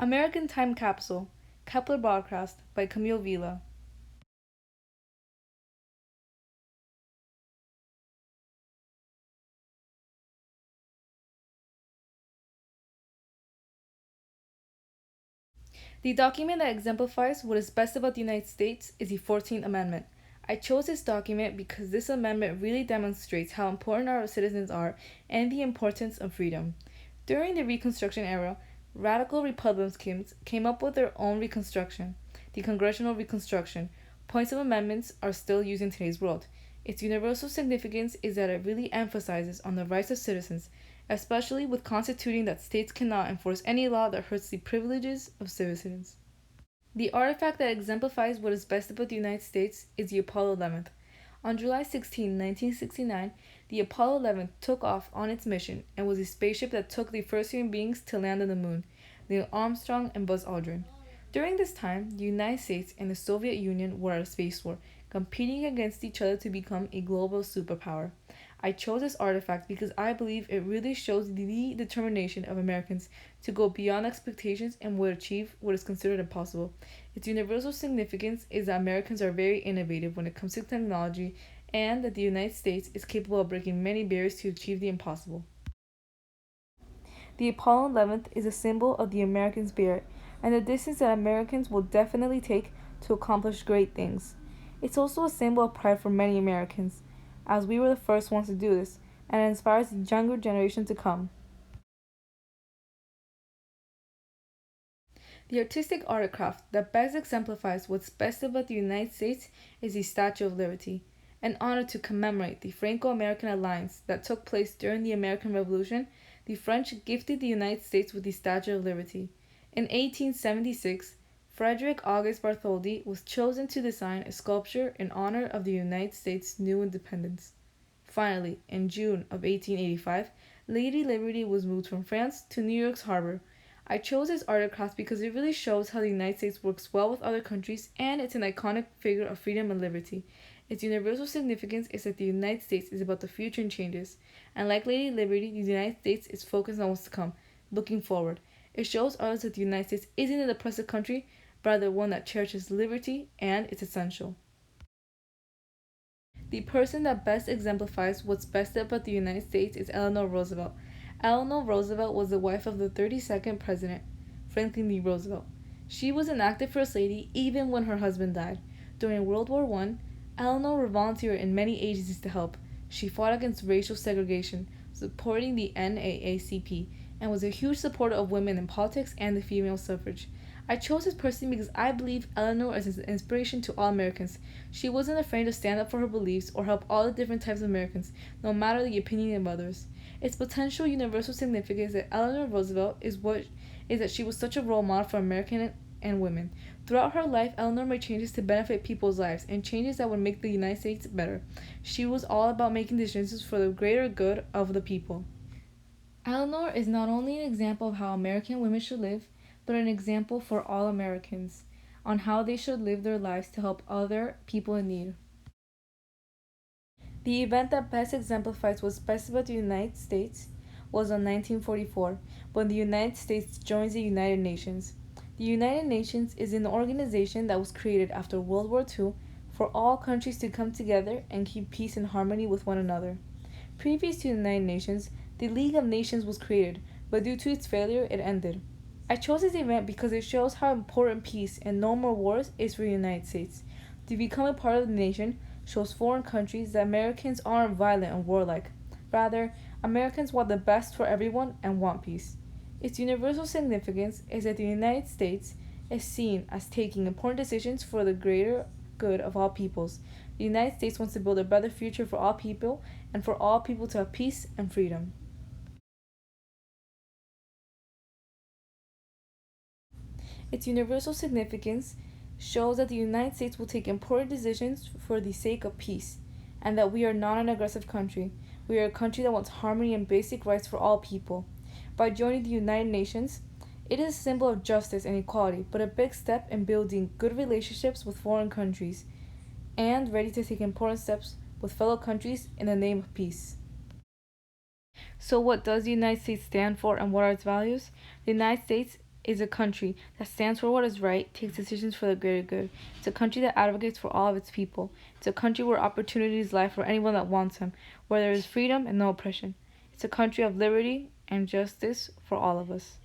American Time Capsule, Kepler broadcast by Camille Villa. The document that exemplifies what is best about the United States is the 14th Amendment. I chose this document because this amendment really demonstrates how important our citizens are and the importance of freedom. During the Reconstruction era, radical Republicans came up with their own Reconstruction, the Congressional Reconstruction. Points of amendments are still used in today's world. Its universal significance is that it really emphasizes on the rights of citizens, especially with constituting that states cannot enforce any law that hurts the privileges of citizens. The artifact that exemplifies what is best about the United States is the Apollo 11th. On July 16, 1969, the Apollo 11th took off on its mission and was a spaceship that took the first human beings to land on the moon, Neil Armstrong and Buzz Aldrin. During this time, the United States and the Soviet Union were at a space war, competing against each other to become a global superpower. I chose this artifact because I believe it really shows the determination of Americans to go beyond expectations and would achieve what is considered impossible. Its universal significance is that Americans are very innovative when it comes to technology and that the United States is capable of breaking many barriers to achieve the impossible. The Apollo 11th is a symbol of the American spirit and the distance that Americans will definitely take to accomplish great things. It's also a symbol of pride for many Americans, as we were the first ones to do this, and it inspires the younger generation to come. The artistic artcraft that best exemplifies what's best about the United States is the Statue of Liberty. An honor to commemorate the Franco American alliance that took place during the American Revolution, the French gifted the United States with the Statue of Liberty. In 1876, Frederick August Bartholdi was chosen to design a sculpture in honor of the United States' new independence. Finally, in June of 1885, Lady Liberty was moved from France to New York's harbor. I chose this artist because it really shows how the United States works well with other countries and it's an iconic figure of freedom and liberty. Its universal significance is that the United States is about the future and changes, and like Lady Liberty, the United States is focused on what's to come, looking forward. It shows others that the United States isn't an oppressive country, but rather one that cherishes liberty and it's essential. The person that best exemplifies what's best about the United States is Eleanor Roosevelt. Eleanor Roosevelt was the wife of the 32nd President, Franklin D. Roosevelt. She was an active First Lady even when her husband died. During World War I, Eleanor volunteered in many agencies to help. She fought against racial segregation, supporting the NAACP, and was a huge supporter of women in politics and the female suffrage. I chose this person because I believe Eleanor is an inspiration to all Americans. She wasn't afraid to stand up for her beliefs or help all the different types of Americans, no matter the opinion of others. Its potential universal significance that Eleanor Roosevelt is that she was such a role model for American and women. Throughout her life, Eleanor made changes to benefit people's lives and changes that would make the United States better. She was all about making decisions for the greater good of the people. Eleanor is not only an example of how American women should live, but an example for all Americans on how they should live their lives to help other people in need. The event that best exemplifies what's best about the United States was on 1944, when the United States joins the United Nations. The United Nations is an organization that was created after World War II for all countries to come together and keep peace and harmony with one another. Previous to the United Nations, the League of Nations was created, but due to its failure, it ended. I chose this event because it shows how important peace and no more wars is for the United States. To become a part of the nation shows foreign countries that Americans aren't violent and warlike. Rather, Americans want the best for everyone and want peace. Its universal significance is that the United States is seen as taking important decisions for the greater good of all peoples. The United States wants to build a better future for all people and for all people to have peace and freedom. Its universal significance shows that the United States will take important decisions for the sake of peace, and that we are not an aggressive country. We are a country that wants harmony and basic rights for all people. By joining the United Nations, it is a symbol of justice and equality, but a big step in building good relationships with foreign countries, and ready to take important steps with fellow countries in the name of peace. So, what does the United States stand for and what are its values? The United States is a country that stands for what is right, takes decisions for the greater good. It's a country that advocates for all of its people. It's a country where opportunities lie for anyone that wants them, where there is freedom and no oppression. It's a country of liberty and justice for all of us.